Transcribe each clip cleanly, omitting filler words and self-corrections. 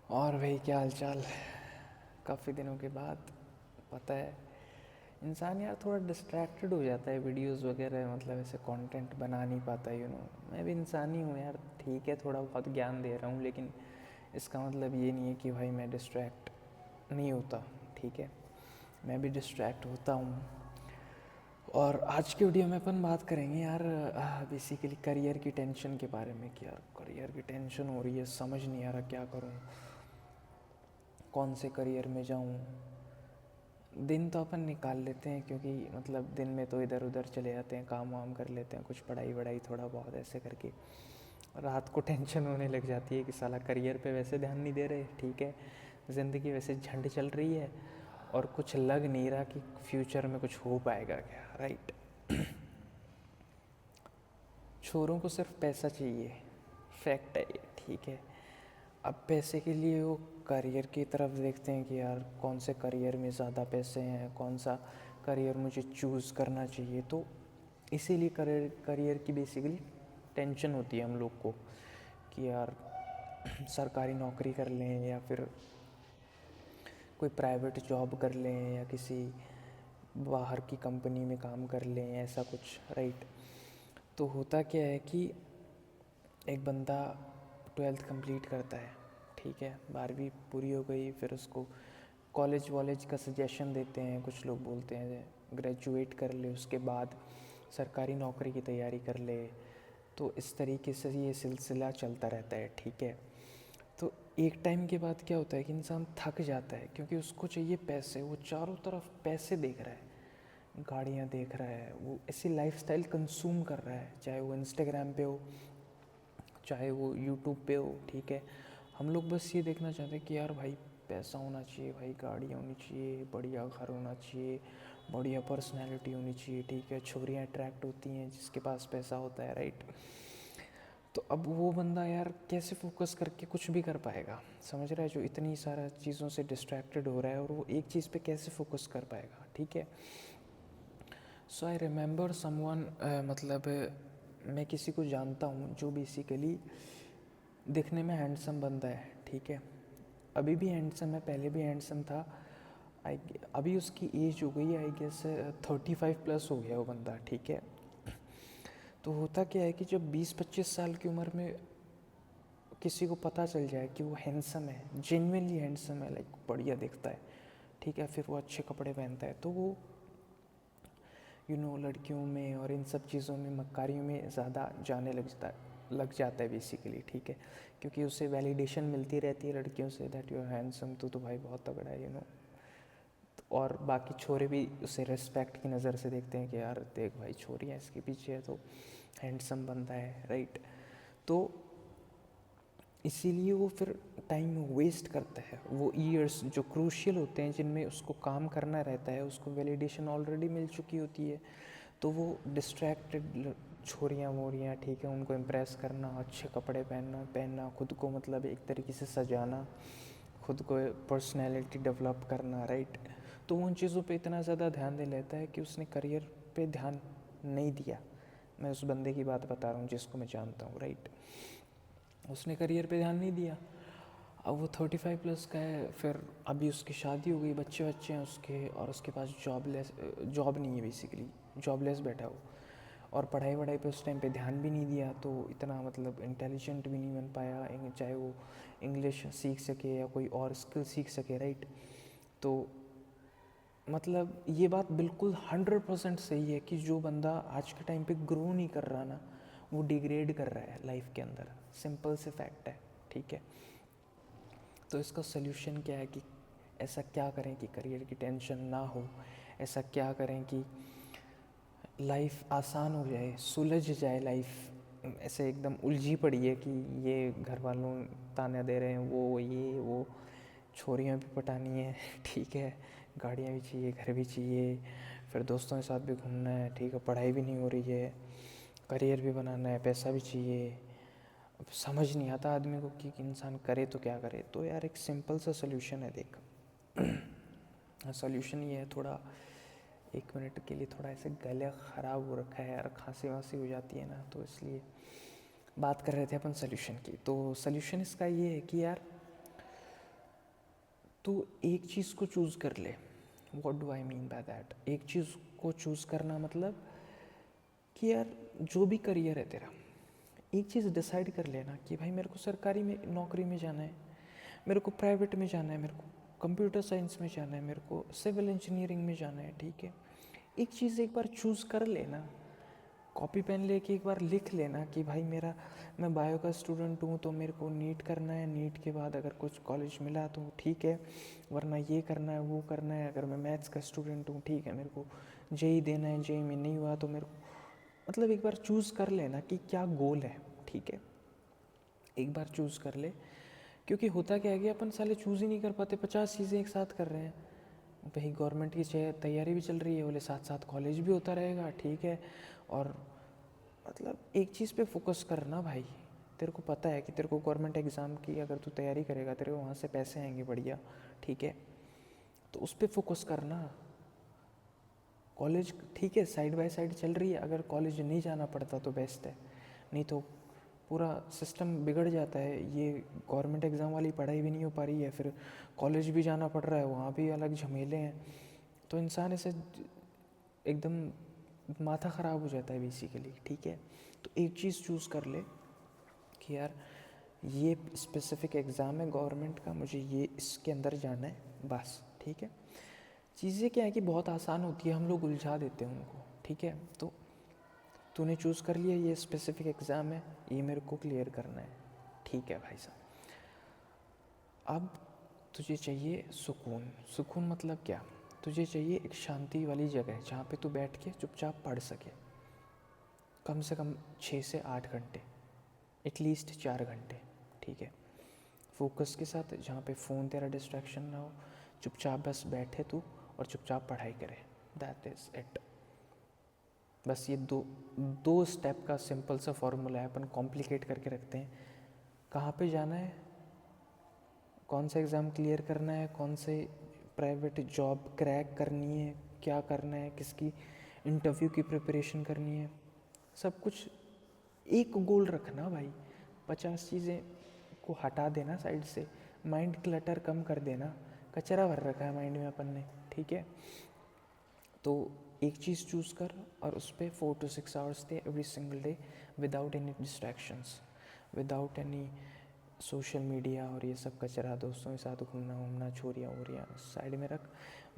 और भाई क्या हाल चाल। काफ़ी दिनों के बाद पता है इंसान यार थोड़ा डिस्ट्रैक्टेड हो जाता है वीडियोस वगैरह, मतलब ऐसे कंटेंट बना नहीं पाता। मैं भी इंसान ही हूँ यार। ठीक है, थोड़ा बहुत ज्ञान दे रहा हूँ, लेकिन इसका मतलब ये नहीं है कि भाई मैं डिस्ट्रैक्ट नहीं होता। ठीक है, मैं भी डिस्ट्रैक्ट होता हूँ। और आज की वीडियो में अपन बात करेंगे यार बेसिकली करियर की टेंशन के बारे में कि यार करियर की टेंशन हो रही है, समझ नहीं आ रहा क्या करूँ, कौन से करियर में जाऊँ। दिन तो अपन निकाल लेते हैं क्योंकि मतलब दिन में तो इधर उधर चले जाते हैं, काम वाम कर लेते हैं, कुछ पढ़ाई वढ़ाई थोड़ा बहुत ऐसे करके। रात को टेंशन होने लग जाती है कि साला करियर पे वैसे ध्यान नहीं दे रहे। ठीक है, ज़िंदगी वैसे झंड चल रही है और कुछ लग नहीं रहा कि फ्यूचर में कुछ हो पाएगा क्या, राइट। छोरों को सिर्फ पैसा चाहिए, फैक्ट है ये। ठीक है, अब पैसे के लिए वो करियर की तरफ देखते हैं कि यार कौन से करियर में ज़्यादा पैसे हैं, कौन सा करियर मुझे चूज़ करना चाहिए। तो इसीलिए करियर करियर की बेसिकली टेंशन होती है हम लोग को कि यार सरकारी नौकरी कर लें या फिर कोई प्राइवेट जॉब कर लें या किसी बाहर की कंपनी में काम कर लें, ऐसा कुछ, राइट। तो होता क्या है कि एक बंदा 12th कंप्लीट करता है, ठीक है, 12वीं पूरी हो गई, फिर उसको कॉलेज वॉलेज का सजेशन देते हैं। कुछ लोग बोलते हैं ग्रेजुएट कर ले, उसके बाद सरकारी नौकरी की तैयारी कर ले। तो इस तरीके से ये सिलसिला चलता रहता है। ठीक है, तो एक टाइम के बाद क्या होता है कि इंसान थक जाता है क्योंकि उसको चाहिए पैसे। वो चारों तरफ पैसे देख रहा है, गाड़ियाँ देख रहा है, वो ऐसी लाइफस्टाइल कंज्यूम कर रहा है, चाहे वो इंस्टाग्राम पे हो, चाहे वो यूट्यूब पे हो। ठीक है, हम लोग बस ये देखना चाहते हैं कि यार भाई पैसा होना चाहिए, भाई गाड़ियाँ होनी चाहिए, बढ़िया घर होना चाहिए, बढ़िया पर्सनैलिटी होनी चाहिए। ठीक है, छोरियाँ अट्रैक्ट होती हैं जिसके पास पैसा होता है, राइट। तो अब वो बंदा यार कैसे फोकस करके कुछ भी कर पाएगा, समझ रहा है, जो इतनी सारा चीज़ों से डिस्ट्रैक्टेड हो रहा है, और वो एक चीज़ पे कैसे फोकस कर पाएगा। ठीक है, सो आई रिमेंबर समवन, मतलब मैं किसी को जानता हूँ जो बेसिकली दिखने में हैंडसम बंदा है। ठीक है, अभी भी हैंडसम है, पहले भी हैंडसम था। आई अभी उसकी एज हो गई है, आई गेस 35 प्लस हो गया वो बंदा। ठीक है, तो होता क्या है कि जब 20-25 साल की उम्र में किसी को पता चल जाए कि वो हैंडसम है, जेन्युइनली हैंडसम है, लाइक बढ़िया दिखता है, ठीक है, फिर वो अच्छे कपड़े पहनता है, तो वो लड़कियों में और इन सब चीज़ों में, मक्कारियों में ज़्यादा जाने लग जाता है बेसिकली। ठीक है, क्योंकि उसे वैलिडेशन मिलती रहती है लड़कियों से, दैट यू आर हैंडसम, तो भाई बहुत तगड़ा है, और बाकी छोरे भी उसे रिस्पेक्ट की नज़र से देखते हैं कि यार देख भाई छोरी है इसके पीछे है तो हैंडसम बनता है, राइट। तो इसीलिए वो फिर टाइम वेस्ट करता है। वो ईयर्स जो क्रूशियल होते हैं, जिनमें उसको काम करना रहता है, उसको वैलिडेशन ऑलरेडी मिल चुकी होती है, तो वो डिस्ट्रैक्टेड छोरियाँ वोरियाँ, ठीक है, उनको इम्प्रेस करना, अच्छे कपड़े पहनना, खुद को मतलब एक तरीके से सजाना, खुद को पर्सनैलिटी डेवलप करना, राइट। तो उन चीज़ों पे इतना ज़्यादा ध्यान दे लेता है कि उसने करियर पे ध्यान नहीं दिया। मैं उस बंदे की बात बता रहा हूँ जिसको मैं जानता हूँ, राइट। उसने करियर पे ध्यान नहीं दिया। अब वो 35 प्लस का है, फिर अभी उसकी शादी हो गई, बच्चे बच्चे हैं उसके, और उसके पास जॉब नहीं है, बेसिकली जॉबलेस बैठा हो। और पढ़ाई वढ़ाई पे उस टाइम पे ध्यान भी नहीं दिया, तो इतना मतलब इंटेलिजेंट भी नहीं बन पाया, चाहे वो इंग्लिश सीख सके या कोई और स्किल सीख सके, राइट। तो मतलब ये बात बिल्कुल 100% सही है कि जो बंदा आज के टाइम पे ग्रो नहीं कर रहा ना, वो डिग्रेड कर रहा है लाइफ के अंदर, सिंपल से फैक्ट है। ठीक है, तो इसका सल्यूशन क्या है कि ऐसा क्या करें कि करियर की टेंशन ना हो, ऐसा क्या करें कि लाइफ आसान हो जाए, सुलझ जाए लाइफ। ऐसे एकदम उलझी पड़ी है कि ये घर वालों ताने दे रहे हैं, वो छोरियाँ भी पटानी है ठीक है, गाड़ियाँ भी चाहिए, घर भी चाहिए, फिर दोस्तों के साथ भी घूमना है, ठीक है, पढ़ाई भी नहीं हो रही है, करियर भी बनाना है, पैसा भी चाहिए। अब समझ नहीं आता आदमी को कि इंसान करे तो क्या करे। तो यार एक सिंपल सा सल्यूशन है, देख। सल्यूशन ये है, थोड़ा 1 मिनट के लिए थोड़ा ऐसे गला ख़राब हो रखा है यार, खांसी वासी हो जाती है ना, तो इसलिए बात कर रहे थे अपन सल्यूशन की। तो सल्यूशन इसका ये है कि यार तो एक चीज़ को चूज़ कर ले। What do I mean by that? एक चीज़ को चूज़ करना मतलब कि यार जो भी करियर है तेरा, एक चीज़ डिसाइड कर लेना कि भाई मेरे को सरकारी में नौकरी में जाना है, मेरे को प्राइवेट में जाना है, मेरे को कंप्यूटर साइंस में जाना है, मेरे को सिविल इंजीनियरिंग में जाना है, ठीक है। एक चीज़ एक बार चूज़ कर लेना, कॉपी पेन लेके एक बार लिख लेना कि भाई मैं बायो का स्टूडेंट हूँ तो मेरे को नीट करना है, नीट के बाद अगर कुछ कॉलेज मिला तो ठीक है, वरना ये करना है वो करना है। अगर मैं मैथ्स का स्टूडेंट हूँ, ठीक है, मेरे को जेई देना है, जेई में नहीं हुआ तो मेरे को, मतलब एक बार चूज़ कर लेना कि क्या गोल है, ठीक है। एक बार चूज़ कर ले, क्योंकि होता क्या है कि अपन साले चूज़ ही नहीं कर पाते, 50 चीज़ें एक साथ कर रहे हैं। भाई गवर्नमेंट की तैयारी भी चल रही है, बोले साथ साथ कॉलेज भी होता रहेगा, ठीक है। और मतलब एक चीज़ पे फोकस करना भाई। तेरे को पता है कि तेरे को गवर्नमेंट एग्ज़ाम की अगर तू तैयारी करेगा, तेरे को वहाँ से पैसे आएंगे बढ़िया, ठीक है। तो उस पर फोकस करना। कॉलेज ठीक है साइड बाय साइड चल रही है, अगर कॉलेज नहीं जाना पड़ता तो बेस्ट है, नहीं तो पूरा सिस्टम बिगड़ जाता है। ये गवर्नमेंट एग्ज़ाम वाली पढ़ाई भी नहीं हो पा रही है, फिर कॉलेज भी जाना पड़ रहा है, वहाँ भी अलग झमेले हैं, तो इंसान ऐसे एकदम माथा ख़राब हो जाता है बेसिकली, ठीक है। तो एक चीज़ चूज़ कर ले कि यार ये स्पेसिफिक एग्ज़ाम है गवर्नमेंट का, मुझे ये इसके अंदर जाना है, बस, ठीक है। चीज़ें क्या है कि बहुत आसान होती है, हम लोग उलझा देते हैं उनको, ठीक है। तो तूने चूज़ कर लिया ये स्पेसिफिक एग्ज़ाम है, ये मेरे को क्लियर करना है, ठीक है भाई साहब। अब तुझे चाहिए सुकून। सुकून मतलब क्या? तुझे चाहिए एक शांति वाली जगह जहाँ पे तू बैठ के चुपचाप पढ़ सके, कम से कम 6 से 8 घंटे, एटलीस्ट 4 घंटे, ठीक है, फोकस के साथ, जहाँ पे फ़ोन तेरा डिस्ट्रैक्शन ना हो, चुपचाप बस बैठे तू और चुपचाप पढ़ाई करे, दैट इज़ इट। बस ये दो स्टेप का सिंपल सा फॉर्मूला है, अपन कॉम्प्लिकेट करके रखते हैं। कहाँ पे जाना है, कौन सा एग्ज़ाम क्लियर करना है, कौन से प्राइवेट जॉब क्रैक करनी है, क्या करना है, किसकी इंटरव्यू की प्रिपरेशन करनी है, सब कुछ एक गोल रखना भाई। 50 चीज़ें को हटा देना साइड से, माइंड क्लटर कम कर देना, कचरा भर रखा है माइंड में अपन ने, ठीक है। तो एक चीज़ चूज़ कर और उस पर 4 to 6 hours they every single day, without any distractions, without any social media और ये सब कचरा, दोस्तों के साथ घूमना घूमना, छोरियाँ वोरियाँ साइड में रख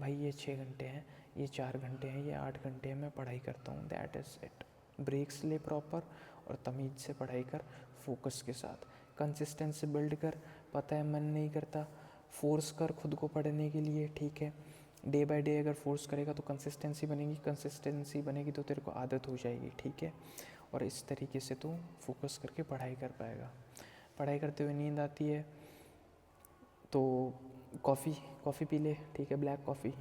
भाई। ये 6 घंटे हैं, ये 4 घंटे हैं, ये 8 घंटे हैं, मैं पढ़ाई करता हूँ, दैट इज़ इट। ब्रेक्स ले प्रॉपर और तमीज़ से पढ़ाई कर, फोकस के साथ, कंसिस्टेंसी बिल्ड कर। पता है मन नहीं करता, फोर्स कर खुद को पढ़ने के लिए, ठीक है। डे बाय डे अगर फोर्स करेगा तो कंसिस्टेंसी बनेगी, कंसिस्टेंसी बनेगी तो तेरे को आदत हो जाएगी, ठीक है। और इस तरीके से तू फोकस करके पढ़ाई कर पाएगा। पढ़ाई करते हुए नींद आती है तो कॉफ़ी पी ले, ठीक है, ब्लैक कॉफ़ी,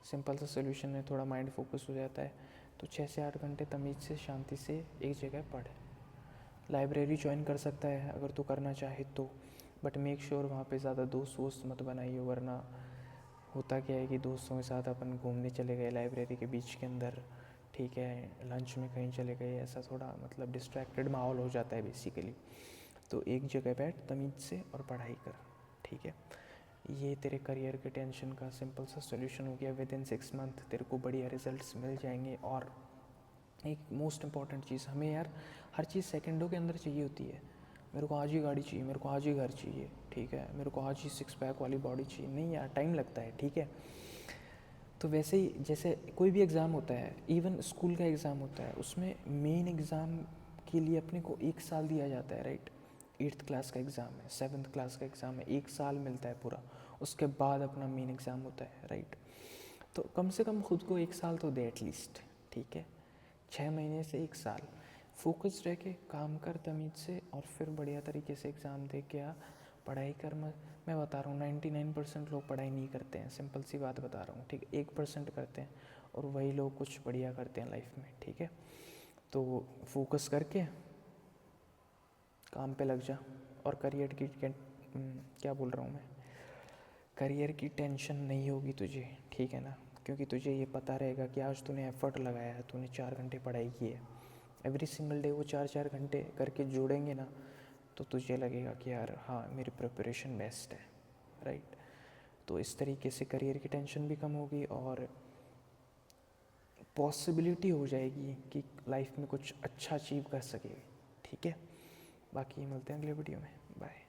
सिंपल सा सोल्यूशन है, थोड़ा माइंड फोकस हो जाता है। तो 6 से 8 घंटे तमीज़ से शांति से एक जगह पढ़। लाइब्रेरी ज्वाइन कर सकता है अगर तू करना चाहे तो, बट मेक श्योर वहाँ पे ज़्यादा दोस्त वोस्त मत बनाइए, वरना होता क्या है कि दोस्तों के साथ अपन घूमने चले गए लाइब्रेरी के बीच के अंदर, ठीक है, लंच में कहीं चले गए, ऐसा थोड़ा मतलब डिस्ट्रैक्टेड माहौल हो जाता है बेसिकली। तो एक जगह बैठ तमीज़ से और पढ़ाई कर, ठीक है। ये तेरे करियर के टेंशन का सिंपल सा सोल्यूशन हो गया। विद इन 6 मंथ तेरे को बढ़िया रिजल्ट्स मिल जाएंगे। और एक मोस्ट इम्पॉर्टेंट चीज़, हमें यार हर चीज़ सेकंडों के अंदर चाहिए होती है। मेरे को आज ही गाड़ी चाहिए, मेरे को आज ही घर चाहिए, ठीक है, मेरे को आज ही 6 पैक वाली बॉडी चाहिए, नहीं यार, टाइम लगता है, ठीक है। तो वैसे ही जैसे कोई भी एग्ज़ाम होता है, इवन स्कूल का एग्ज़ाम होता है, उसमें मेन एग्ज़ाम के लिए अपने को 1 साल दिया जाता है, राइट। 8th क्लास का एग्ज़ाम है, 7th क्लास का एग्ज़ाम है, 1 साल मिलता है पूरा, उसके बाद अपना मेन एग्ज़ाम होता है, राइट। तो कम से कम खुद को 1 साल तो दे एटलीस्ट, ठीक है। 6 महीने से 1 साल फोकस रह के काम कर तमीज़ से, और फिर बढ़िया तरीके से एग्ज़ाम दे के आ, पढ़ाई कर। मैं बता रहा हूँ 99% लोग पढ़ाई नहीं करते हैं, सिंपल सी बात बता रहा हूँ, ठीक है। 1% करते हैं और वही लोग कुछ बढ़िया करते हैं लाइफ में, ठीक है। तो फोकस करके काम पे लग जा। और करियर की क्या बोल रहा हूँ मैं, करियर की टेंशन नहीं होगी तुझे, ठीक है ना, क्योंकि तुझे ये पता रहेगा कि आज तूने एफ़र्ट लगाया है, तूने 4 घंटे पढ़ाई की है। एवरी सिंगल डे वो 4 4 घंटे करके जोड़ेंगे ना, तो तुझे लगेगा कि यार हाँ, मेरी प्रिपरेशन बेस्ट है, राइट। तो इस तरीके से करियर की टेंशन भी कम होगी और पॉसिबिलिटी हो जाएगी कि लाइफ में कुछ अच्छा अचीव कर सके। ठीक है, बाकी मिलते हैं अगले वीडियो में। बाय।